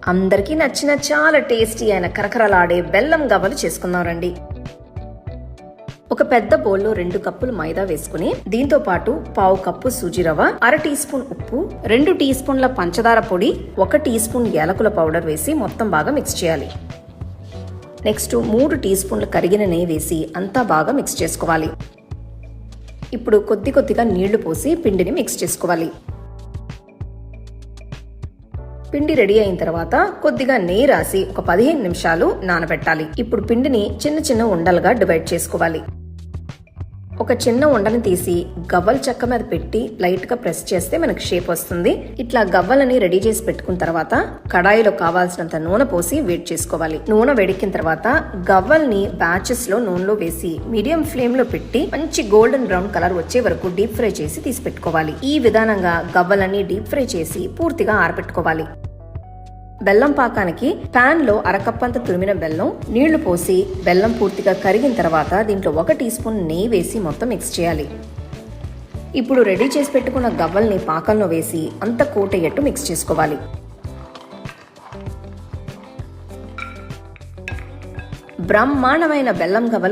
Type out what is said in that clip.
అందరికీ నచ్చిన చాలా టేస్టీ అయిన కరకరలాడే బెల్లం గవ్వలు చేసుకుందాం రండి. ఒక పెద్ద బౌల్లో 2 కప్పులు మైదా వేసుకుని దీంతో పాటు 1/2 కప్పు సూజీ రవ్వ, 1/2 టీ స్పూన్ ఉప్పు, 2 టీ స్పూన్ల పంచదార పొడి, 1 టీ స్పూన్ యాలకుల పౌడర్ వేసి మొత్తం బాగా మిక్స్ చేయాలి. నెక్స్ట్ 3 టీ స్పూన్ల కరిగిన నెయ్యి వేసి అంతా బాగా మిక్స్ చేసుకోవాలి. ఇప్పుడు కొద్దిగా నీళ్లు పోసి పిండిని మిక్స్ చేసుకోవాలి. పిండి రెడీ అయిన తర్వాత కొద్దిగా నెయ్యి రాసి ఒక 15 నిమిషాలు నానబెట్టాలి. ఇప్పుడు పిండిని చిన్న ఉండలుగా డివైడ్ చేసుకోవాలి. ఒక చిన్న ఉండని తీసి గవ్వల చెక్క మీద పెట్టి లైట్ గా ప్రెస్ చేస్తే మనకు షేప్ వస్తుంది. ఇట్లా గవ్వలని రెడీ చేసి పెట్టుకున్న తర్వాత కడాయిలో కావాల్సినంత నూనె పోసి వేడి చేసుకోవాలి. నూనె వేడెక్కిన తర్వాత గవ్వల్ని బ్యాచెస్ లో నూనెలో వేసి మీడియం ఫ్లేమ్ లో పెట్టి మంచి గోల్డెన్ బ్రౌన్ కలర్ వచ్చే వరకు డీప్ ఫ్రై చేసి తీసి పెట్టుకోవాలి. ఈ విధానంగా గవ్వలని డీప్ ఫ్రై చేసి పూర్తిగా ఆరబెట్టుకోవాలి. బెల్లం పాకానికి పాన్ లో 1/2 కప్ అంత తురిమిన బెల్లం, నీళ్లు పోసి బెల్లం పూర్తిగా కరిగిన తర్వాత దీంట్లో 1 టీ స్పూన్ నెయ్యి వేసి మొత్తం మిక్స్ చేయాలి. ఇప్పుడు రెడీ చేసి పెట్టుకున్న గవ్వల్ని పాకంలో వేసి అంత కోటయ్యేట్టు మిక్స్ చేసుకోవాలి. బ్రహ్మాండమైన బెల్లం గవ్వలు